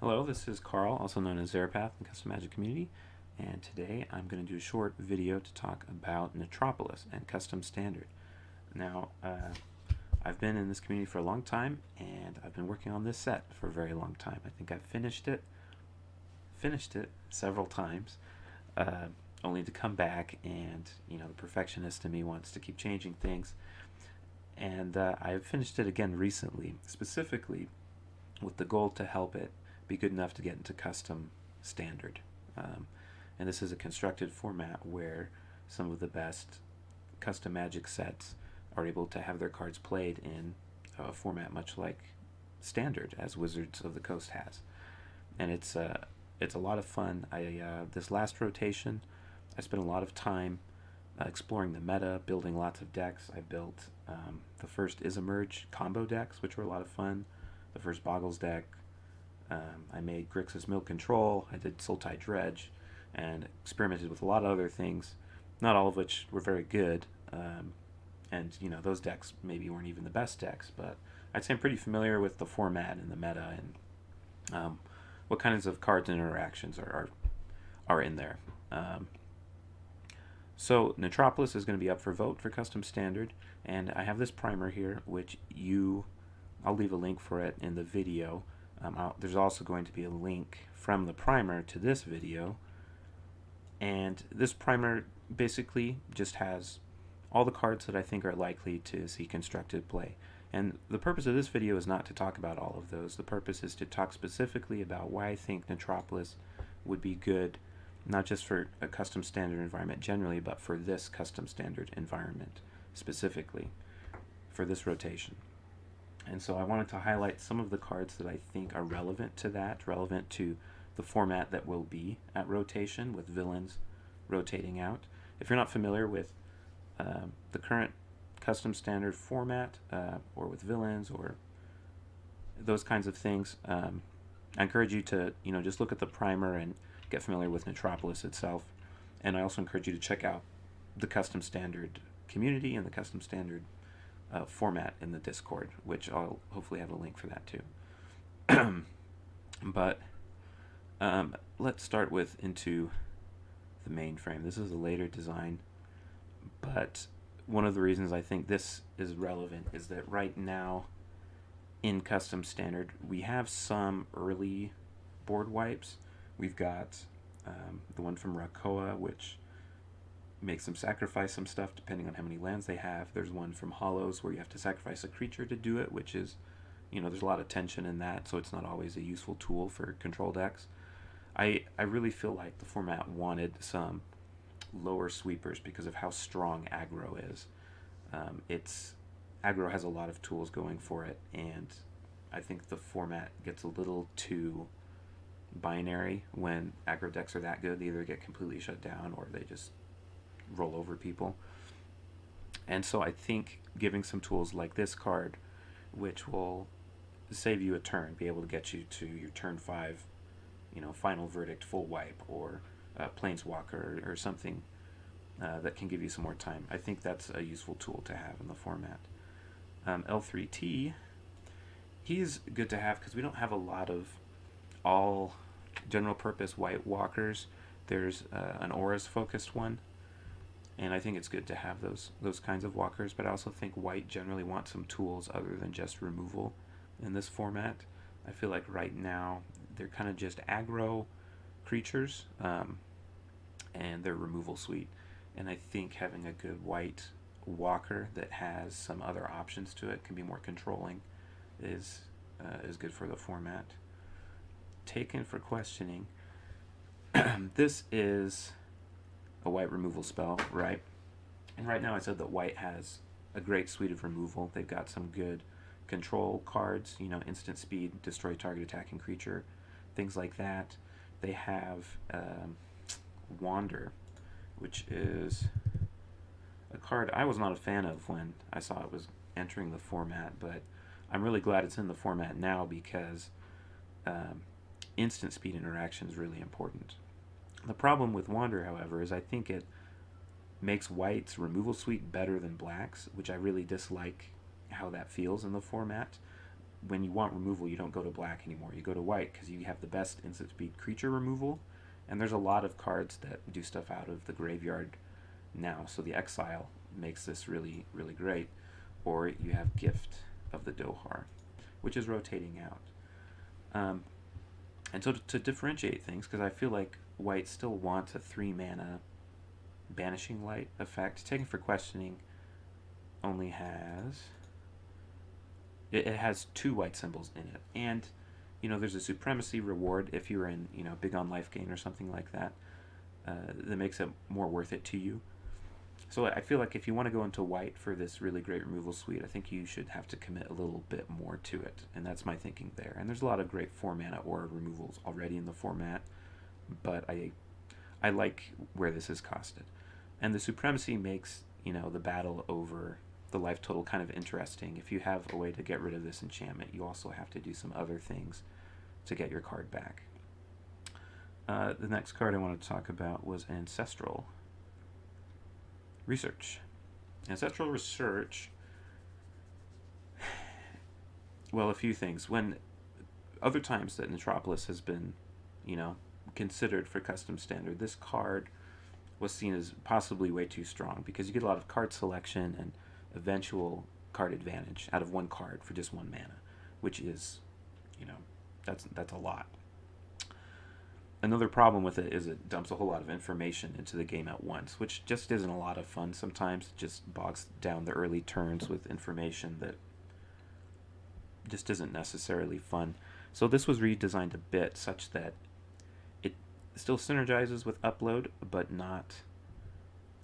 Hello, this is Carl, also known as Zerapath in Custom Magic Community, and today I'm going to do a short video to talk about Netropolis and Custom Standard. Now, I've been in this community for a long time, and I've been working on this set for a very long time. I think I've finished it several times, only to come back and, the perfectionist in me wants to keep changing things. And I finished it again recently, specifically with the goal to help it be good enough to get into custom standard. Um, and this is a constructed format where some of the best custom Magic sets are able to have their cards played in a format much like standard, as Wizards of the Coast has. And it's a lot of fun. This last rotation, I spent a lot of time exploring the meta, building lots of decks. I built the first Is-Emerge combo decks, which were a lot of fun. The first Boggles deck. I made Grixis Mill Control. I did Sultai Dredge, and experimented with a lot of other things, not all of which were very good. And those decks maybe weren't even the best decks, but I'd say I'm pretty familiar with the format and the meta and what kinds of cards and interactions are in there. So Netropolis is going to be up for vote for custom standard, and I have this primer here, which I'll leave a link for it in the video. There's also going to be a link from the primer to this video, and this primer basically just has all the cards that I think are likely to see constructed play. And the purpose of this video is not to talk about all of those. The purpose is to talk specifically about why I think Netropolis would be good, not just for a custom standard environment generally, but for this custom standard environment specifically, for this rotation. And so I wanted to highlight some of the cards that I think are relevant to that, relevant to the format that will be at rotation, with villains rotating out. If you're not familiar with the current custom standard format, or with villains, or those kinds of things, I encourage you to just look at the primer and get familiar with Netropolis itself. And I also encourage you to check out the custom standard community and the custom standard format in the Discord, which I'll hopefully have a link for that too. But let's start with into the main frame. This is a later design, but one of the reasons I think this is relevant is that right now in custom standard we have some early board wipes. We've got the one from Rakoa, which makes them sacrifice some stuff depending on how many lands they have. There's one from Hollows where you have to sacrifice a creature to do it, which is, there's a lot of tension in that, so it's not always a useful tool for control decks. I really feel like the format wanted some lower sweepers because of how strong aggro is. Aggro has a lot of tools going for it, and I think the format gets a little too binary when aggro decks are that good. They either get completely shut down or they just roll over people. And so I think giving some tools like this card, which will save you a turn, be able to get you to your turn 5, final verdict, full wipe, or Planeswalker, or something that can give you some more time. I think that's a useful tool to have in the format. L3T, he's good to have because we don't have a lot of all general purpose white walkers. There's an auras focused one, and I think it's good to have those kinds of walkers, but I also think white generally wants some tools other than just removal in this format. I feel like right now they're kind of just aggro creatures, and their removal suite. And I think having a good white walker that has some other options to it, can be more controlling, is good for the format. Taken for questioning. This is a white removal spell, right? And right now I said that white has a great suite of removal. They've got some good control cards, instant speed, destroy target attacking creature, things like that. They have Wander, which is a card I was not a fan of when I saw it was entering the format, but I'm really glad it's in the format now because instant speed interaction is really important. The problem with Wander, however, is I think it makes white's removal suite better than black's, which I really dislike how that feels in the format. when you want removal, you don't go to black anymore. You go to white because you have the best instant speed creature removal, and there's a lot of cards that do stuff out of the graveyard now. So the exile makes this really, really great. Or you have Gift of the Dohar, which is rotating out. And so to differentiate things, because I feel like white still wants a 3-mana Banishing Light effect. Taken for Questioning only has... It has 2 white symbols in it. And, there's a Supremacy reward if you're in, big on life gain or something like that. That makes it more worth it to you. So I feel like if you want to go into white for this really great removal suite, I think you should have to commit a little bit more to it. And that's my thinking there. And there's a lot of great 4-mana aura removals already in the format, but I like where this is costed. And the Supremacy makes, the battle over the life total kind of interesting. If you have a way to get rid of this enchantment, you also have to do some other things to get your card back. The next card I wanted to talk about was Ancestral Research. Ancestral Research, well, a few things. When other times that Netropolis has been, considered for custom standard, this card was seen as possibly way too strong because you get a lot of card selection and eventual card advantage out of one card for just 1 mana, which is, that's a lot. Another problem with it is it dumps a whole lot of information into the game at once, which just isn't a lot of fun sometimes. It just bogs down the early turns with information that just isn't necessarily fun. So this was redesigned a bit such that it still synergizes with upload, but not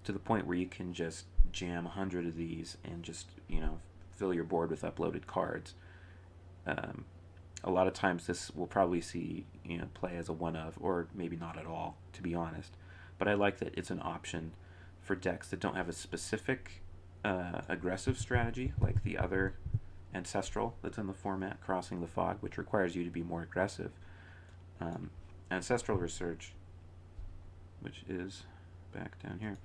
to the point where you can just jam 100 of these and just, fill your board with uploaded cards. A lot of times this will probably see, play as a one-of, or maybe not at all, to be honest. But I like that it's an option for decks that don't have a specific aggressive strategy, like the other Ancestral that's in the format, Crossing the Fog, which requires you to be more aggressive. Ancestral Research, which is back down here,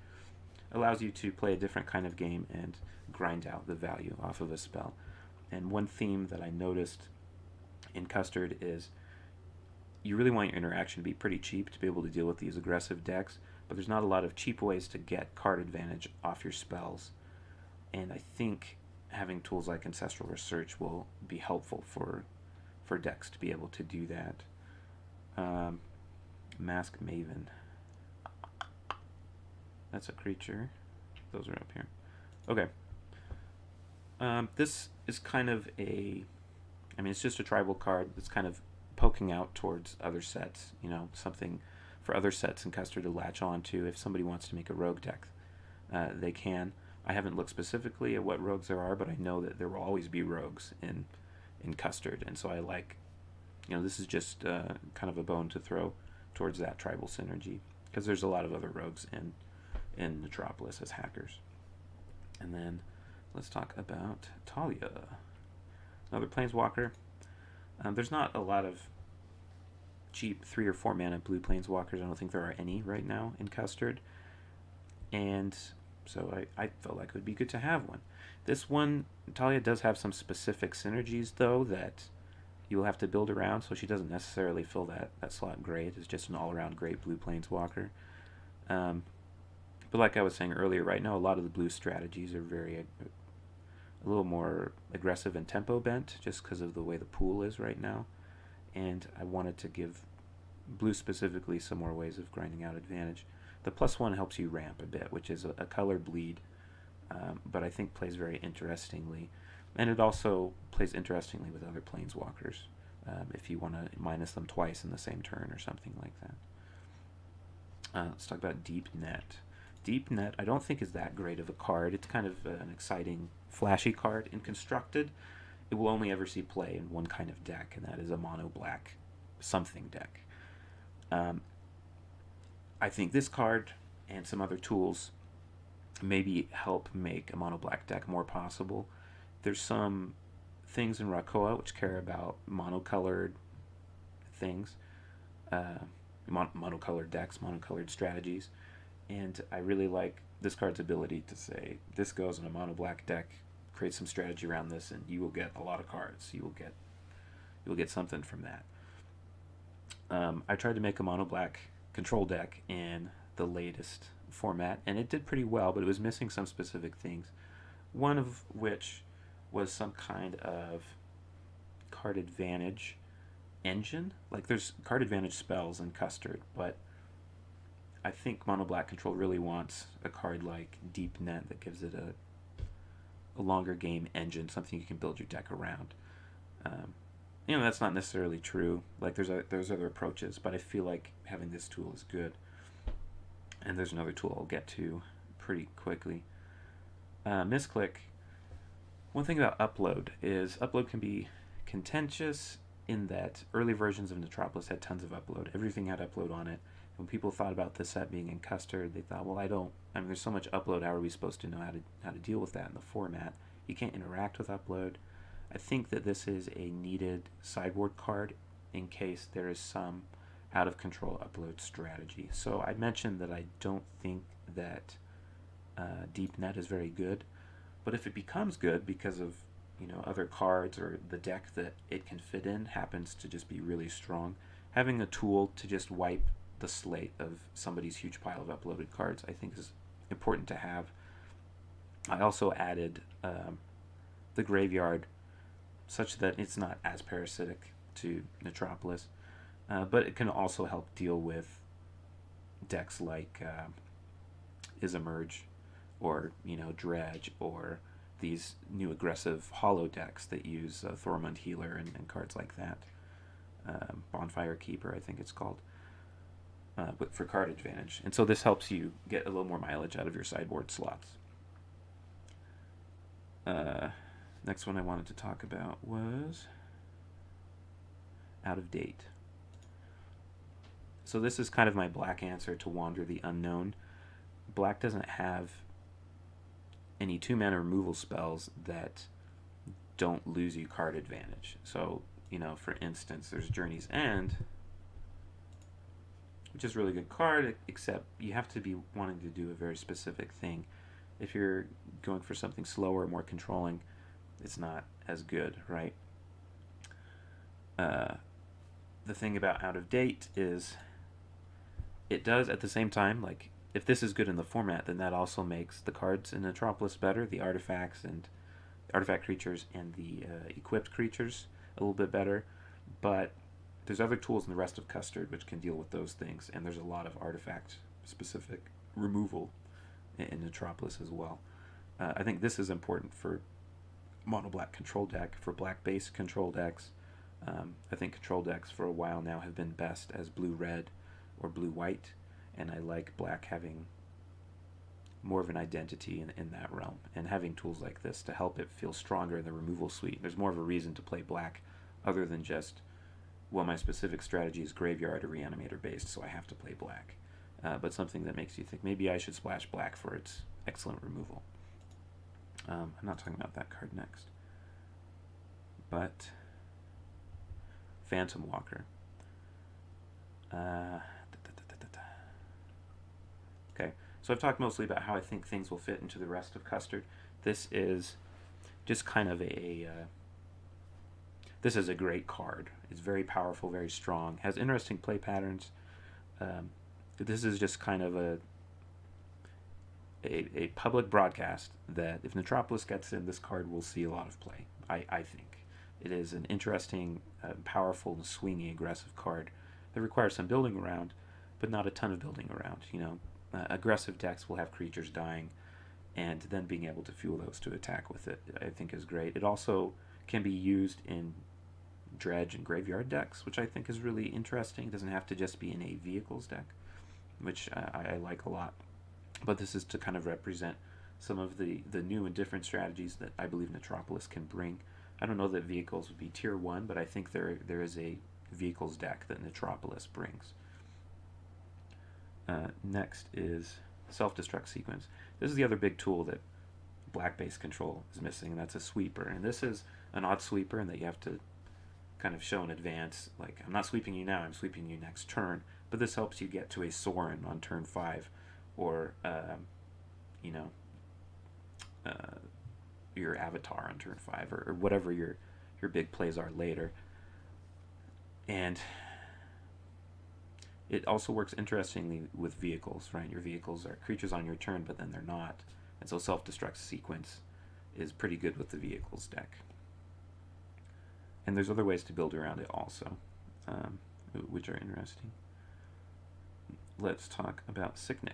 allows you to play a different kind of game and grind out the value off of a spell. And one theme that I noticed in Custard is you really want your interaction to be pretty cheap to be able to deal with these aggressive decks, but there's not a lot of cheap ways to get card advantage off your spells. And I think having tools like Ancestral Research will be helpful for decks to be able to do that. Mask Maven. That's a creature. Those are up here. Okay. This is kind of it's just a tribal card that's kind of poking out towards other sets, something for other sets in Custard to latch on to. If somebody wants to make a rogue deck, they can. I haven't looked specifically at what rogues there are, but I know that there will always be rogues in Custard, and so I like, this is just kind of a bone to throw towards that tribal synergy, because there's a lot of other rogues in Netropolis as hackers. And then let's talk about Talia. Another Planeswalker. There's not a lot of cheap 3 or 4 mana blue Planeswalkers. I don't think there are any right now in Custard. And so I felt like it would be good to have one. This one, Talia does have some specific synergies, though, that you'll have to build around, so she doesn't necessarily fill that slot great. It's just an all-around great blue Planeswalker. But like I was saying earlier, right now a lot of the blue strategies are a little more aggressive and tempo bent, just because of the way the pool is right now. And I wanted to give blue specifically some more ways of grinding out advantage. The +1 helps you ramp a bit, which is a color bleed, but I think plays very interestingly. And it also plays interestingly with other Planeswalkers, if you want to minus them twice in the same turn or something like that. Let's talk about Deep Net. Deep Net I don't think is that great of a card. It's kind of an exciting, flashy card. In Constructed, it will only ever see play in one kind of deck, and that is a mono-black something deck. I think this card and some other tools maybe help make a mono-black deck more possible. There's some things in Rakoa which care about monocolored things, monocolored decks, monocolored strategies, and I really like this card's ability to say, this goes in a mono-black deck, create some strategy around this, and you will get a lot of cards. You will get something from that. I tried to make a mono black control deck in the latest format, and it did pretty well, but it was missing some specific things. One of which was some kind of card advantage engine. Like, there's card advantage spells in Custard, but I think mono black control really wants a card like Deep Net that gives it a longer game engine, something you can build your deck around. That's not necessarily true. Like, there's other approaches, but I feel like having this tool is good. And there's another tool I'll get to pretty quickly. Misclick. One thing about upload is upload can be contentious in that early versions of Netropolis had tons of upload. Everything had upload on it. When people thought about the set being in Custard, they thought, well, there's so much upload, how are we supposed to know how to deal with that in the format? You can't interact with upload. I think that this is a needed sideboard card in case there is some out-of-control upload strategy. So I mentioned that I don't think that Deep Net is very good, but if it becomes good because of other cards, or the deck that it can fit in happens to just be really strong, having a tool to just wipe the slate of somebody's huge pile of uploaded cards I think is important to have. I also added the graveyard such that it's not as parasitic to Netropolis, but it can also help deal with decks like Isemerge, or Dredge, or these new aggressive hollow decks that use Thormund Healer and cards like that. Bonfire Keeper, I think it's called, but for card advantage. And so this helps you get a little more mileage out of your sideboard slots. Next one I wanted to talk about was Out of Date. So this is kind of my black answer to Wander the Unknown. Black doesn't have any 2-mana removal spells that don't lose you card advantage. So, for instance, there's Journey's End, which is a really good card, except you have to be wanting to do a very specific thing. If you're going for something slower, more controlling, it's not as good, right? The thing about Out of Date is it does, at the same time, like, if this is good in the format, then that also makes the cards in Netropolis better, the artifacts and artifact creatures and the equipped creatures a little bit better. But there's other tools in the rest of Custard which can deal with those things, and there's a lot of artifact-specific removal in Netropolis as well. I think this is important for mono-black control deck, for black-based control decks. I think control decks for a while now have been best as blue-red or blue-white, and I like black having more of an identity in that realm, and having tools like this to help it feel stronger in the removal suite. There's more of a reason to play black other than just, well, my specific strategy is graveyard or reanimator based, so I have to play black. But something that makes you think, maybe I should splash black for its excellent removal. I'm not talking about that card next. But Phantom Walker. Okay, so I've talked mostly about how I think things will fit into the rest of Custard. This is just kind of this is a great card. It's very powerful, very strong, has interesting play patterns. This is just kind of a public broadcast that if Netropolis gets in, this card will see a lot of play. I think it is an interesting, powerful, and swingy, aggressive card that requires some building around, but not a ton of building around. Aggressive decks will have creatures dying, and then being able to fuel those to attack with it, I think, is great. It also can be used in Dredge and Graveyard decks, which I think is really interesting. It doesn't have to just be in a vehicles deck, which I like a lot. But this is to kind of represent some of the new and different strategies that I believe Netropolis can bring. I don't know that vehicles would be tier 1, but I think there is a vehicles deck that Netropolis brings. Next is Self-Destruct Sequence. This is the other big tool that black-based control is missing, and that's a sweeper. And this is an odd sweeper in that you have to kind of show in advance, like, I'm not sweeping you now, I'm sweeping you next turn. But this helps you get to a Sorin on turn 5, or your avatar on turn 5, or whatever your big plays are later. And it also works interestingly with vehicles, right? Your vehicles are creatures on your turn, but then they're not. And so self-destruct sequence is pretty good with the vehicles deck. And there's other ways to build around it also, which are interesting. Let's talk about Sicknick.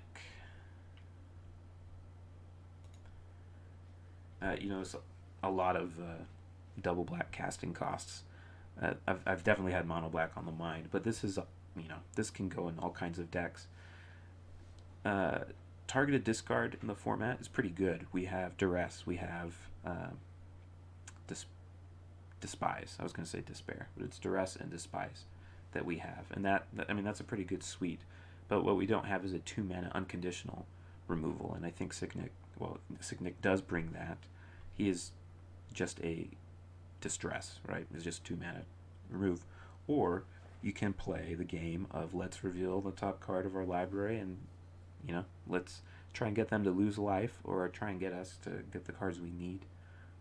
You notice a lot of double black casting costs. I've definitely had mono black on the mind, but this is, this can go in all kinds of decks. Targeted discard in the format is pretty good. We have Duress, we have Despise. I was going to say Despair, but it's Duress and Despise that we have, and that's a pretty good suite. But what we don't have is a 2-mana unconditional removal, and I think Sicknick does bring that. He is just a distress, right? It's just 2-mana remove. Or you can play the game of let's reveal the top card of our library, and let's try and get them to lose life, or try and get us to get the cards we need.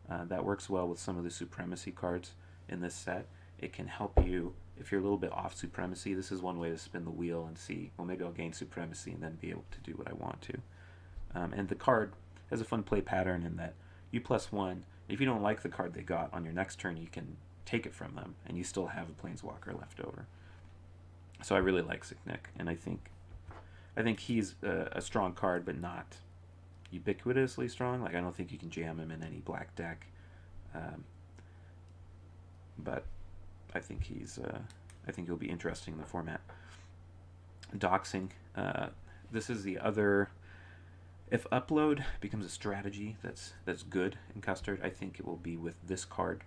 That works well with some of the supremacy cards in this set. It can help you if you're a little bit off supremacy. This is one way to spin the wheel and see, well, maybe I'll gain supremacy and then be able to do what I want to. And the card has a fun play pattern in that you +1. If you don't like the card they got on your next turn, you can take it from them, and you still have a Planeswalker left over. So I really like Sicknick, and I think he's a strong card, but not ubiquitously strong. Like, I don't think you can jam him in any black deck, but I think he'll be interesting in the format. Doxing. This is the other. If upload becomes a strategy that's good in Custard, I think it will be with this card.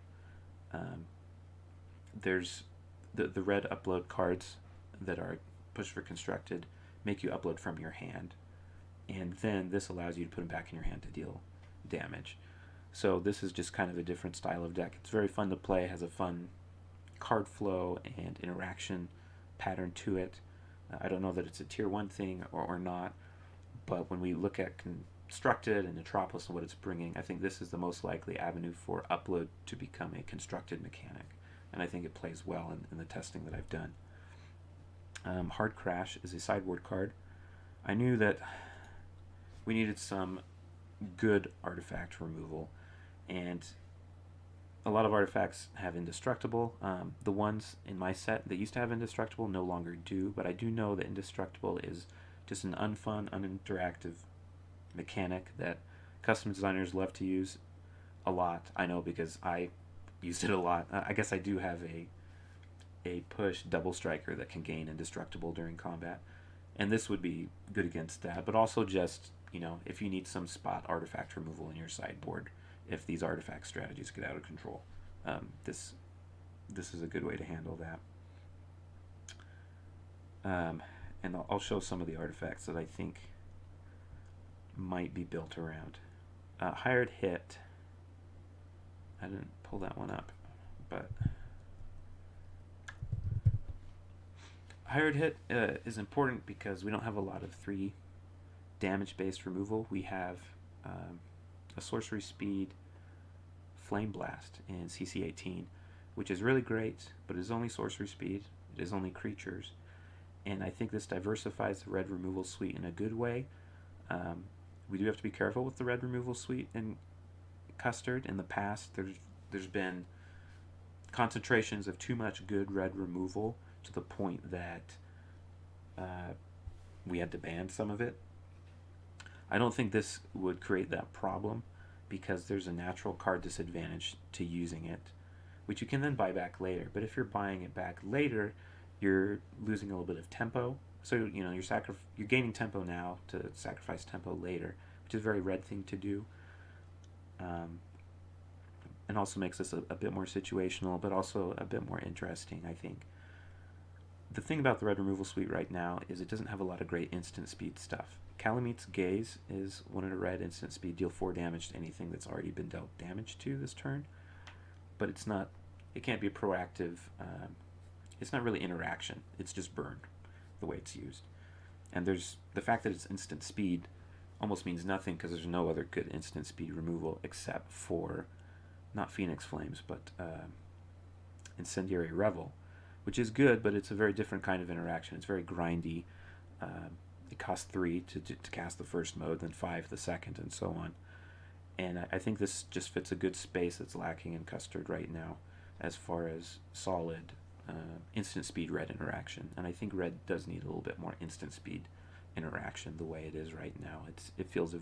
There's the red upload cards that are pushed for constructed make you upload from your hand, and then this allows you to put them back in your hand to deal damage. So this is just kind of a different style of deck. It's very fun to play, has a fun card flow and interaction pattern to it. I don't know that it's a tier 1 thing or not, but when we look at constructed and Netropolis and what it's bringing, I think this is the most likely avenue for upload to become a constructed mechanic, and I think it plays well in the testing that I've done. Hard Crash is a sideboard card. I knew that we needed some good artifact removal, and a lot of artifacts have indestructible. The ones in my set that used to have indestructible no longer do, but I do know that indestructible is just an unfun, uninteractive mechanic that custom designers love to use a lot. I know because I used it a lot. I guess I do have a push double striker that can gain indestructible during combat, and this would be good against that, but also just, if you need some spot artifact removal in your sideboard, if these artifact strategies get out of control, this is a good way to handle that. And I'll show some of the artifacts that I think might be built around. Hired Hit. I didn't pull that one up, but Hired Hit is important because we don't have a lot of 3 damage-based removal. We have a sorcery speed Flame Blast in CC18, which is really great, but it is only sorcery speed. It is only creatures, and I think this diversifies the red removal suite in a good way. We do have to be careful with the red removal suite in Custard. In the past, there's been concentrations of too much good red removal to the point that we had to ban some of it. I don't think this would create that problem because there's a natural card disadvantage to using it, which you can then buy back later. But if you're buying it back later, you're losing a little bit of tempo. So you're gaining tempo now to sacrifice tempo later, which is a very red thing to do. And also makes this a bit more situational, but also a bit more interesting, I think. The thing about the red removal suite right now is it doesn't have a lot of great instant speed stuff. Calamit's Gaze is 1 in a red instant speed, deal 4 damage to anything that's already been dealt damage to this turn. But it can't be a proactive, it's not really interaction, it's just burn, the way it's used. And there's the fact that it's instant speed almost means nothing because there's no other good instant speed removal except for, not Phoenix Flames, but Incendiary Revel, which is good, but it's a very different kind of interaction. It's very grindy. It costs 3 to cast the first mode, then 5 the second, and so on. And I think this just fits a good space that's lacking in Custard right now as far as solid instant speed red interaction. And I think red does need a little bit more instant speed interaction the way it is right now. It feels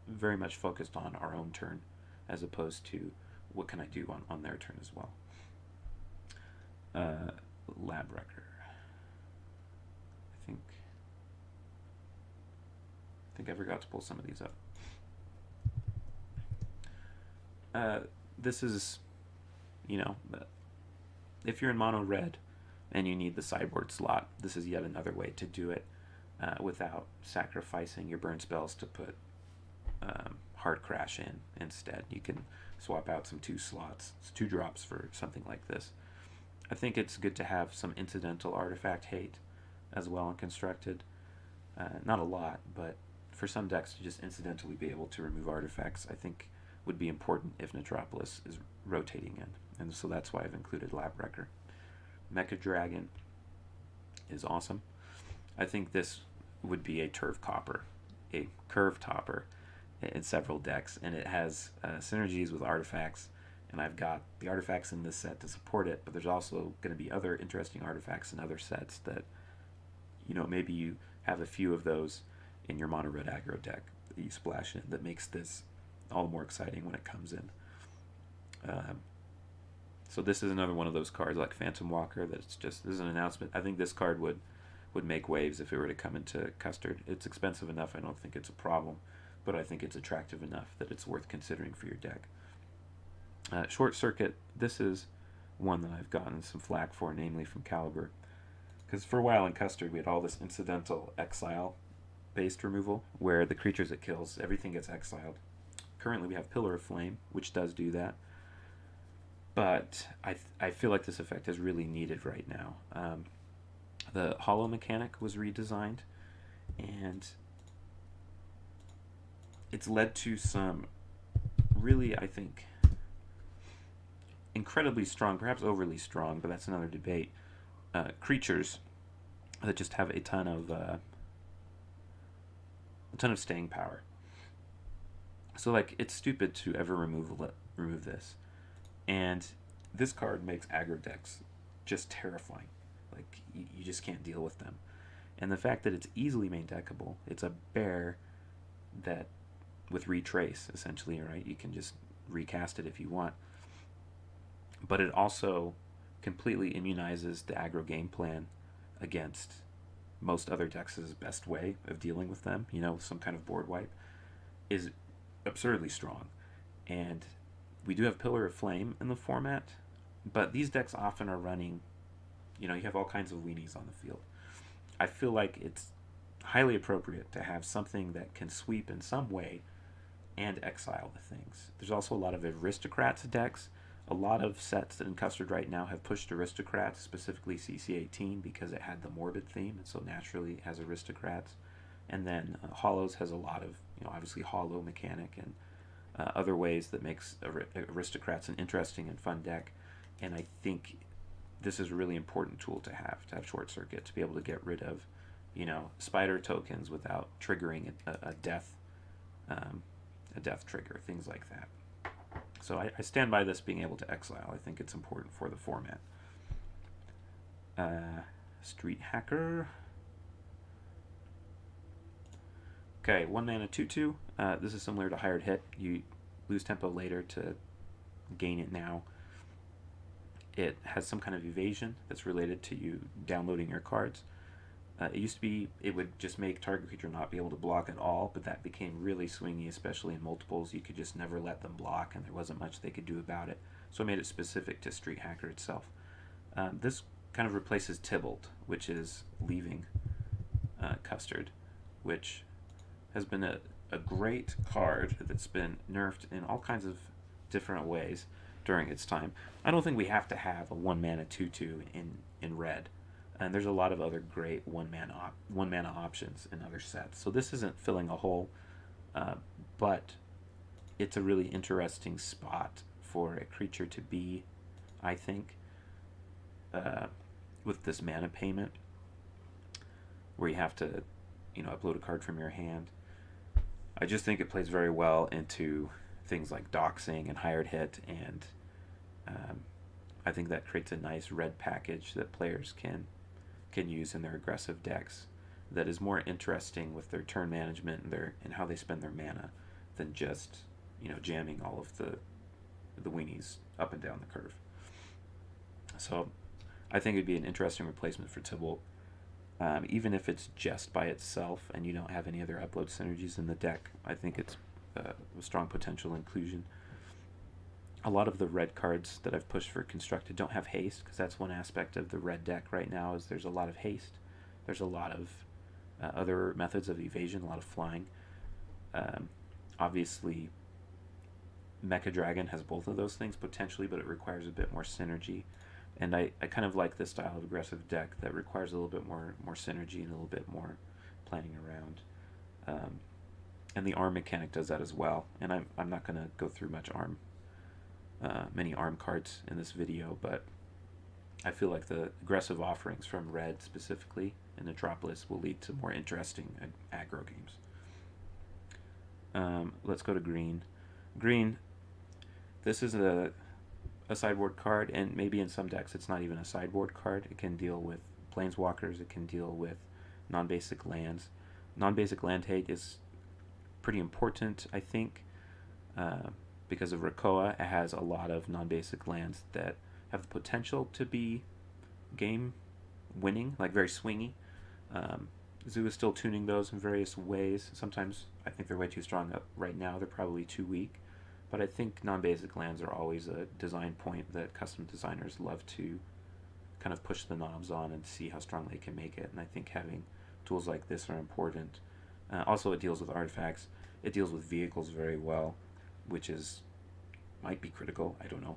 very much focused on our own turn as opposed to what can I do on their turn as well. Lab Wrecker. I think I forgot to pull some of these up. This is, if you're in mono red and you need the sideboard slot, this is yet another way to do it without sacrificing your burn spells to put Hard Crash in instead. You can swap out some 2 slots, 2 drops for something like this. I think it's good to have some incidental artifact hate as well in Constructed. Not a lot, but for some decks to just incidentally be able to remove artifacts, I think would be important if Netropolis is rotating in. And so that's why I've included Lab Wrecker. Mecha Dragon is awesome. I think this would be a curve topper in several decks, and it has synergies with artifacts, and I've got the artifacts in this set to support it, but there's also going to be other interesting artifacts in other sets that, maybe you have a few of those in your mono red aggro deck that you splash in that makes this all the more exciting when it comes in. So this is another one of those cards like Phantom Walker that's just, this is an announcement. I think this card would make waves if it were to come into Custard. It's expensive enough, I don't think it's a problem, but I think it's attractive enough that it's worth considering for your deck. Short Circuit, this is one that I've gotten some flack for, namely from Caliber, because for a while in Custard we had all this incidental exile based removal where the creatures it kills, everything gets exiled. Currently we have Pillar of Flame, which does do that, but I feel like this effect is really needed right now. The hollow mechanic was redesigned, and it's led to some really, I think, incredibly strong, perhaps overly strong, but that's another debate, creatures that just have a ton of staying power. So like, it's stupid to ever remove this, and this card makes aggro decks just terrifying. Like, you just can't deal with them. And the fact that it's easily main deckable, it's a bear that with retrace essentially, right? You can just recast it if you want, but it also completely immunizes the aggro game plan against most other decks' best way of dealing with them. Some kind of board wipe is absurdly strong. And we do have Pillar of Flame in the format, but these decks often are running, you have all kinds of weenies on the field. I feel like it's highly appropriate to have something that can sweep in some way and exile the things. There's also a lot of Aristocrats decks. A lot of sets that in Custard right now have pushed Aristocrats, specifically CC18, because it had the Morbid theme, and so naturally it has Aristocrats. And then Hollows has a lot of, obviously Hollow mechanic and other ways that makes Aristocrats an interesting and fun deck. And I think this is a really important tool to have Short Circuit, to be able to get rid of, spider tokens without triggering a death trigger, things like that. So I stand by this being able to exile. I think it's important for the format. Street Hacker. Okay, 1 mana 2/2. This is similar to Hired Hit. You lose tempo later to gain it now. It has some kind of evasion that's related to you downloading your cards. It used to be it would just make target creature not be able to block at all, but that became really swingy, especially in multiples. You could just never let them block, and there wasn't much they could do about it. So I made it specific to Street Hacker itself. This kind of replaces Tybalt, which is leaving Custard, which has been a great card that's been nerfed in all kinds of different ways during its time. I don't think we have to have a 1 mana 2/2 in red. And there's a lot of other great one mana options in other sets. So this isn't filling a hole. But it's a really interesting spot for a creature to be, I think, uh, with this mana payment, where you have to, upload a card from your hand. I just think it plays very well into things like doxing and hired hit, and um, I think that creates a nice red package that players can use in their aggressive decks. That is more interesting with their turn management and how they spend their mana than just jamming all of the weenies up and down the curve. So I think it'd be an interesting replacement for Tibalt. Even if it's just by itself and you don't have any other upload synergies in the deck, I think it's a strong potential inclusion. A lot of the red cards that I've pushed for Constructed don't have haste, because that's one aspect of the red deck right now, is there's a lot of haste. There's a lot of other methods of evasion, a lot of flying. Obviously, Mecha Dragon has both of those things potentially, but it requires a bit more synergy. And I kind of like this style of aggressive deck that requires a little bit more synergy and a little bit more planning around. And the arm mechanic does that as well. And I'm not going to go through many arm cards in this video, but I feel like the aggressive offerings from red specifically in Netropolis will lead to more interesting aggro games. Let's go to green. Green, this is a sideboard card, and maybe in some decks it's not even a sideboard card. It can deal with planeswalkers, it can deal with non-basic lands. Non-basic land hate is pretty important, I think, because of Rakoa. It has a lot of non-basic lands that have the potential to be game winning, like very swingy. Zoo is still tuning those in various ways. Sometimes I think they're way too strong right now. They're probably too weak. But I think non-basic lands are always a design point that custom designers love to kind of push the knobs on and see how strong they can make it. And I think having tools like this are important. Also, it deals with artifacts. It deals with vehicles very well, which might be critical. I don't know.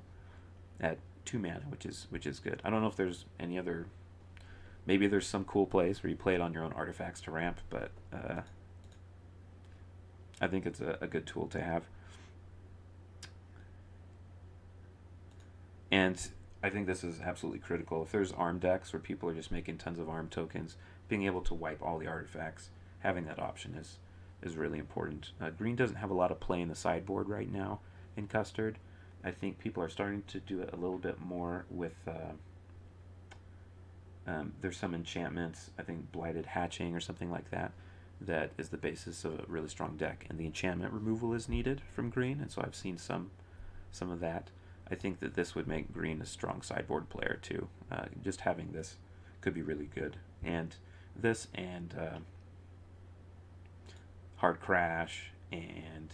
At 2 mana, which is good. I don't know if there's any other. Maybe there's some cool place where you play it on your own artifacts to ramp, but I think it's a good tool to have. And I think this is absolutely critical. If there's ARM decks where people are just making tons of ARM tokens, being able to wipe all the artifacts, having that option is really important. Green doesn't have a lot of play in the sideboard right now in Custard. I think people are starting to do it a little bit more with... there's some enchantments, I think Blighted Hatching or something like that, that is the basis of a really strong deck. And the enchantment removal is needed from green, and so I've seen some of that. I think that this would make green a strong sideboard player too. Just having this could be really good. And this and Hard Crash and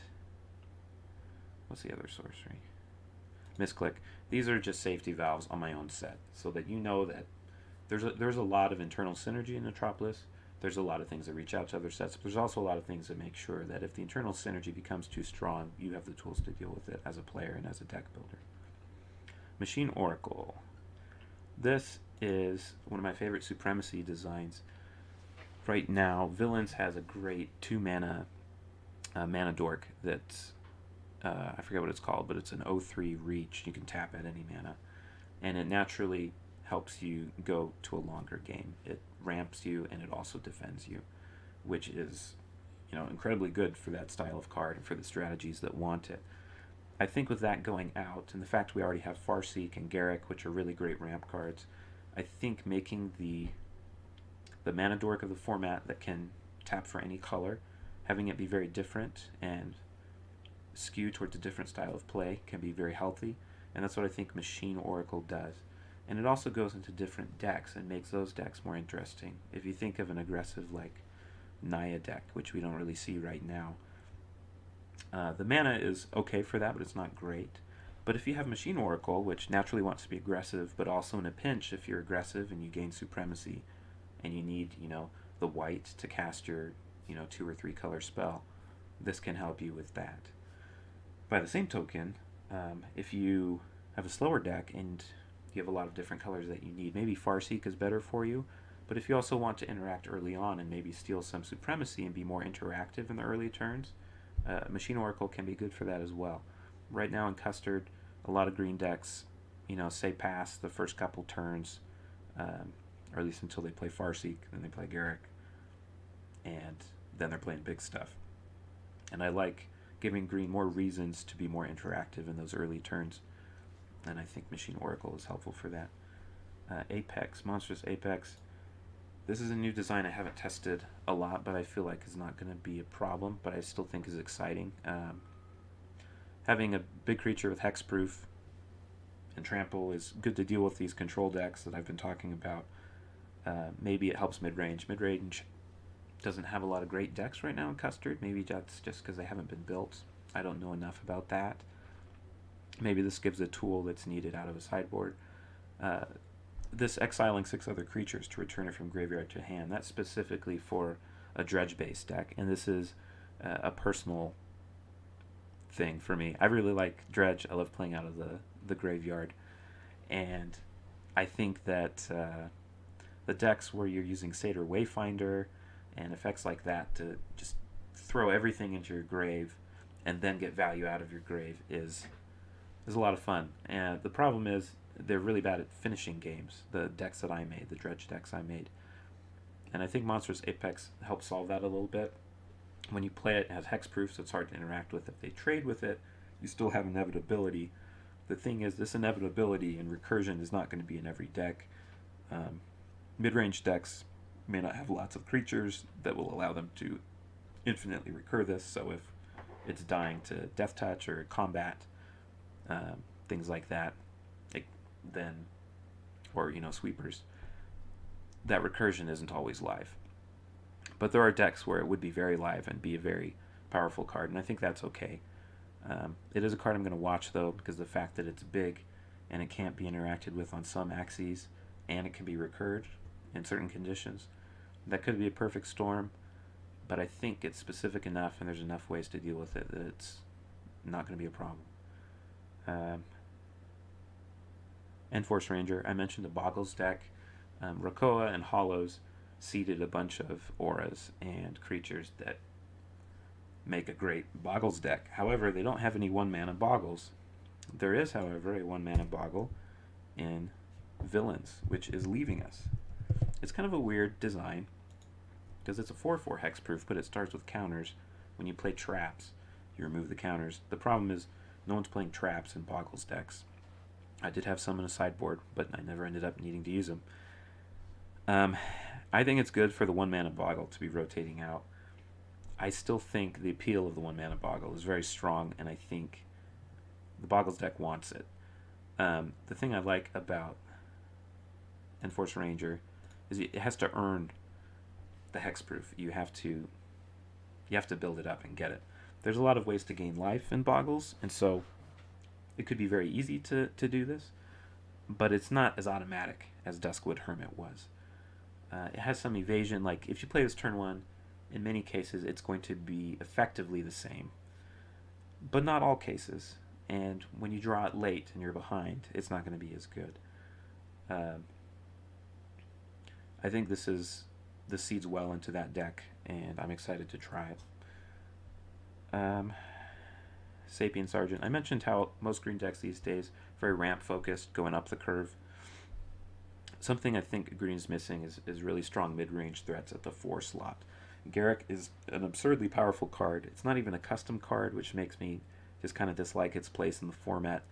what's the other sorcery? Misclick. These are just safety valves on my own set, so that you know that there's a lot of internal synergy in Netropolis. There's a lot of things that reach out to other sets, but there's also a lot of things that make sure that if the internal synergy becomes too strong, you have the tools to deal with it as a player and as a deck builder. Machine Oracle. This is one of my favorite Supremacy designs. Right now, Villains has a great 2 mana mana dork that's, I forget what it's called, but it's an 0/3 reach. You can tap at any mana. And it naturally helps you go to a longer game. It ramps you and it also defends you, which is, incredibly good for that style of card and for the strategies that want it. I think with that going out, and the fact we already have Farseek and Garruk, which are really great ramp cards, I think making the mana dork of the format that can tap for any color, having it be very different and skew towards a different style of play can be very healthy, and that's what I think Machine Oracle does. And it also goes into different decks and makes those decks more interesting. If you think of an aggressive like Naya deck, which we don't really see right now, the mana is okay for that, but it's not great. But if you have Machine Oracle, which naturally wants to be aggressive, but also in a pinch if you're aggressive and you gain Supremacy, and you need, the white to cast your, 2 or 3 color spell, this can help you with that. By the same token, if you have a slower deck and you have a lot of different colors that you need, maybe Farseek is better for you, but if you also want to interact early on and maybe steal some Supremacy and be more interactive in the early turns, Machine Oracle can be good for that as well. Right now in Custard, a lot of green decks, say pass the first couple turns, or at least until they play Farseek, then they play Garruk, and then they're playing big stuff. And I like giving green more reasons to be more interactive in those early turns, and I think Machine Oracle is helpful for that. Apex, Monstrous Apex. This is a new design I haven't tested a lot, but I feel like is not going to be a problem, but I still think is exciting. Having a big creature with hexproof and trample is good to deal with these control decks that I've been talking about. Maybe it helps mid-range. Mid-range doesn't have a lot of great decks right now in Custard. Maybe that's just because they haven't been built. I don't know enough about that. Maybe this gives a tool that's needed out of a sideboard. This exiling 6 other creatures to return it from graveyard to hand, that's specifically for a dredge-based deck, and this is a personal thing for me. I really like dredge. I love playing out of the graveyard, and I think that the decks where you're using Satyr Wayfinder and effects like that to just throw everything into your grave and then get value out of your grave is a lot of fun. And the problem is they're really bad at finishing games, the decks that I made, the dredge decks I made. And I think Monstrous Apex helps solve that a little bit. When you play it, it has hexproof, so it's hard to interact with. If they trade with it, you still have inevitability. The thing is, this inevitability and recursion is not going to be in every deck. Mid-range decks may not have lots of creatures that will allow them to infinitely recur this, so if it's dying to Death Touch or combat, things like that, then, or sweepers, that recursion isn't always live. But there are decks where it would be very live and be a very powerful card, and I think that's okay. It is a card I'm going to watch, though, because the fact that it's big and it can't be interacted with on some axes, and it can be recurred in certain conditions, that could be a perfect storm, but I think it's specific enough and there's enough ways to deal with it that it's not going to be a problem. Enforce Ranger, I mentioned the Boggles deck. Rakoa and Hollows seeded a bunch of auras and creatures that make a great Boggles deck. However, they don't have any 1-mana Boggles. There is, however, a 1-mana Boggle in Villains, which is leaving us. It's kind of a weird design, because it's a 4/4 hexproof, but it starts with counters. When you play traps, you remove the counters. The problem is no one's playing traps in Boggles decks. I did have some in a sideboard, but I never ended up needing to use them. I think it's good for the 1-mana Boggle to be rotating out. I still think the appeal of the 1-mana Boggle is very strong, and I think the Boggles deck wants it. The thing I like about Enforce Ranger is it has to earn the hexproof. You have to build it up and get it. There's a lot of ways to gain life in Boggles, and so it could be very easy to do this, but it's not as automatic as Duskwood Hermit was. It has some evasion, like if you play this turn 1, in many cases it's going to be effectively the same, but not all cases, and when you draw it late and you're behind, it's not going to be as good. I think this seeds well into that deck, and I'm excited to try it. Sapien Sergeant. I mentioned how most green decks these days very ramp focused, going up the curve. Something I think green is missing is really strong mid-range threats at the 4 slot. Garruk is an absurdly powerful card. It's not even a custom card, which makes me just kind of dislike its place in the format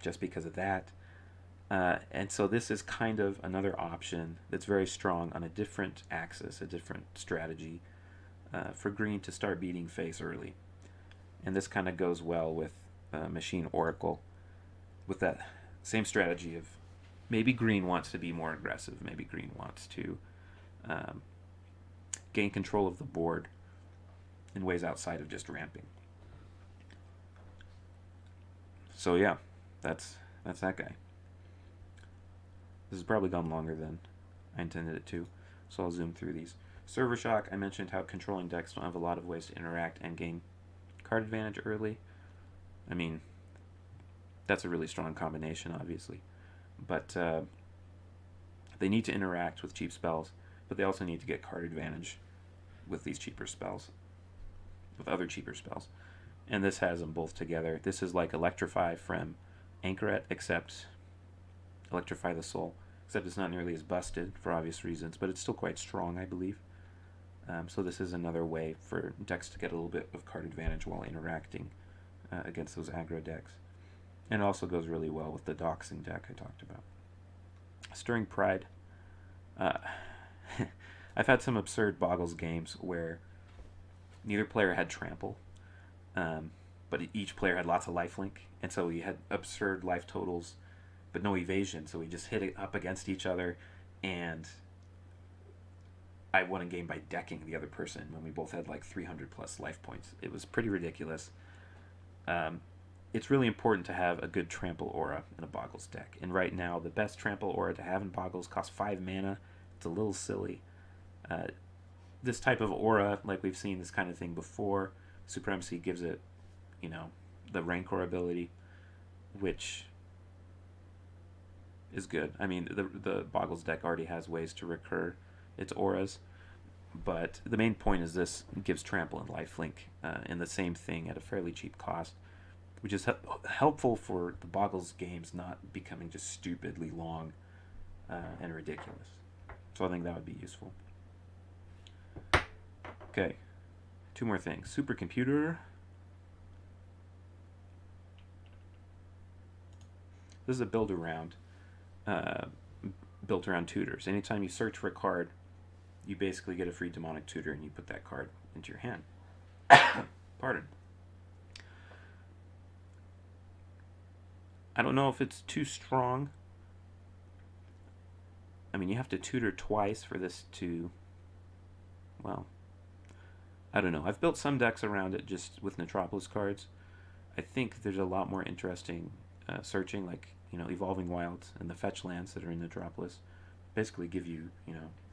just because of that. And so this is kind of another option that's very strong on a different axis, a different strategy, for green to start beating face early. And this kind of goes well with Machine Oracle, with that same strategy of maybe green wants to be more aggressive, maybe green wants to gain control of the board in ways outside of just ramping. So yeah, that's that guy. This has probably gone longer than I intended it to, so I'll zoom through these. Server Shock, I mentioned how controlling decks don't have a lot of ways to interact and gain card advantage early. I mean, that's a really strong combination, obviously. But they need to interact with cheap spells, but they also need to get card advantage with these cheaper spells, with other cheaper spells. and this has them both together. This is like Electrify from Anchoret, except Electrify the Soul, except it's not nearly as busted for obvious reasons, but it's still quite strong, I believe. So this is another way for decks to get a little bit of card advantage while interacting against those aggro decks. And it also goes really well with the Doxing deck I talked about. Stirring Pride. I've had some absurd Boggles games where neither player had Trample, but each player had lots of lifelink, and so we had absurd life totals, but no evasion, so we just hit it up against each other, and I won a game by decking the other person when we both had like 300 plus life points. It was pretty ridiculous. It's really important to have a good Trample Aura in a Boggles deck, and right now the best Trample Aura to have in Boggles costs 5 mana. It's a little silly. This type of aura, like we've seen this kind of thing before, Supremacy gives it, the Rancor ability, which is good. I mean, the Boggles deck already has ways to recur its auras, but the main point is this gives Trample and Lifelink in the same thing at a fairly cheap cost, which is helpful for the Boggles games not becoming just stupidly long and ridiculous. So I think that would be useful. Okay, 2 more things. Supercomputer. This is a build around, built around tutors. Anytime you search for a card, you basically get a free demonic tutor, and you put that card into your hand. Pardon. I don't know if it's too strong. I mean, you have to tutor twice for this to, well, I don't know. I've built some decks around it just with Netropolis cards. I think there's a lot more interesting searching, like, Evolving Wilds and the fetch lands that are in Netropolis basically give you,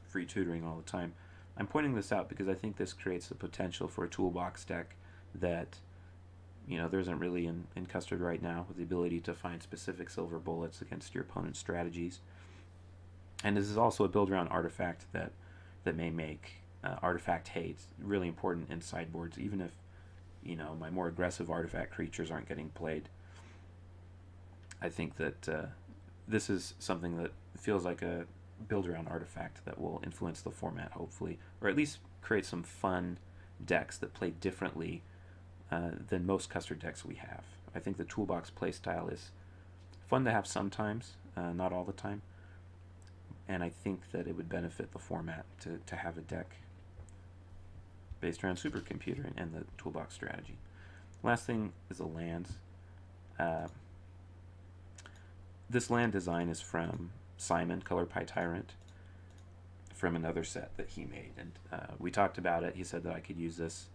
free tutoring all the time. I'm pointing this out because I think this creates the potential for a toolbox deck that, there isn't really in Custard right now, with the ability to find specific silver bullets against your opponent's strategies. And this is also a build around artifact that may make artifact hate really important in sideboards, even if my more aggressive artifact creatures aren't getting played. I think that this is something that feels like a build around artifact that will influence the format, hopefully, or at least create some fun decks that play differently than most Custard decks we have. I think the toolbox playstyle is fun to have sometimes, not all the time, and I think that it would benefit the format to have a deck based around Supercomputer and the toolbox strategy. Last thing is the lands. This land design is from Simon, Color Pie Tyrant, from another set that he made, and we talked about it. He said that I could use this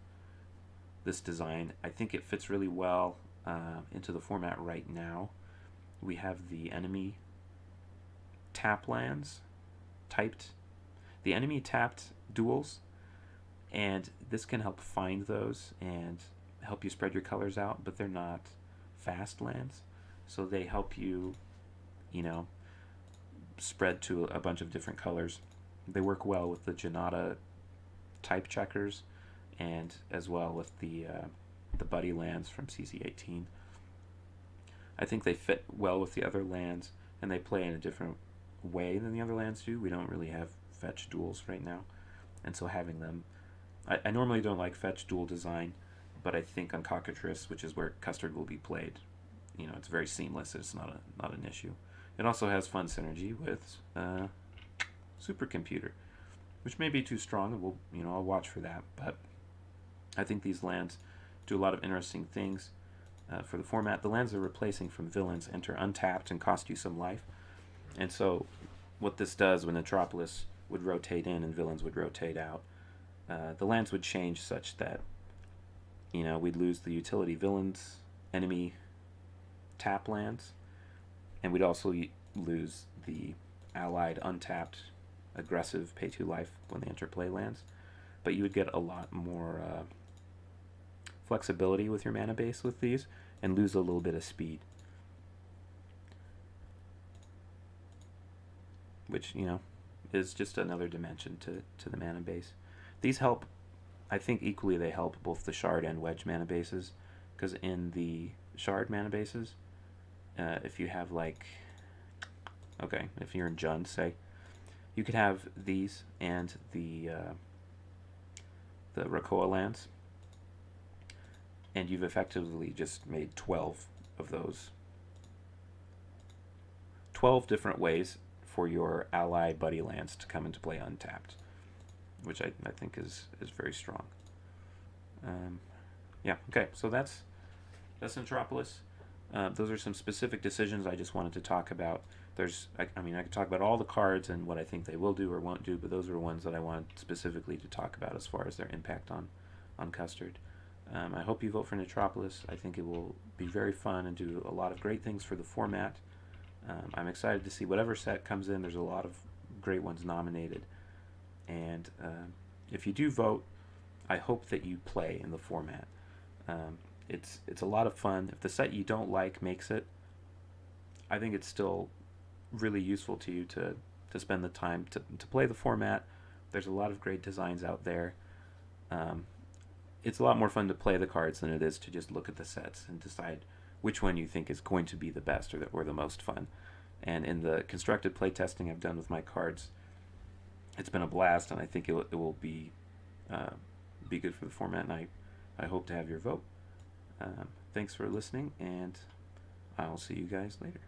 design. I think it fits really well into the format right now. We have the enemy tap lands typed, the enemy tapped duels, and this can help find those and help you spread your colors out, but they're not fast lands, so they help you spread to a bunch of different colors. They work well with the Janata type checkers, and as well with the buddy lands from CC18. I think they fit well with the other lands, and they play in a different way than the other lands do. We don't really have fetch duels right now, and so having them, I normally don't like fetch duel design, but I think on Cockatrice, which is where Custard will be played, it's very seamless. It's not an issue. It also has fun synergy with Supercomputer, which may be too strong, and I'll watch for that. But I think these lands do a lot of interesting things for the format. The lands they're replacing from villains enter untapped and cost you some life. And so what this does when Netropolis would rotate in and villains would rotate out, the lands would change such that we'd lose the utility villains, enemy tap lands, and we'd also lose the allied untapped aggressive pay 2 life when they enter play lands. But you would get a lot more flexibility with your mana base with these, and lose a little bit of speed, which is just another dimension to the mana base. These help, I think equally they help both the shard and wedge mana bases, because in the shard mana bases, if you have like, okay, if you're in Jund, say, you could have these and the Rakoa lands, and you've effectively just made 12 of those. 12 different ways for your ally buddy lands to come into play untapped, which I think is very strong. Yeah, okay, so that's Netropolis. Those are some specific decisions I just wanted to talk about. I mean, I could talk about all the cards and what I think they will do or won't do, but those are ones that I wanted specifically to talk about as far as their impact on Custard. I hope you vote for Netropolis. I think it will be very fun and do a lot of great things for the format. I'm excited to see whatever set comes in. There's a lot of great ones nominated. And if you do vote, I hope that you play in the format. It's a lot of fun. If the set you don't like makes it, I think it's still really useful to you to spend the time to play the format. There's a lot of great designs out there. It's a lot more fun to play the cards than it is to just look at the sets and decide which one you think is going to be the best or the most fun. And in the constructed playtesting I've done with my cards, it's been a blast, and I think it will be good for the format, and I hope to have your vote. Thanks for listening, and I'll see you guys later.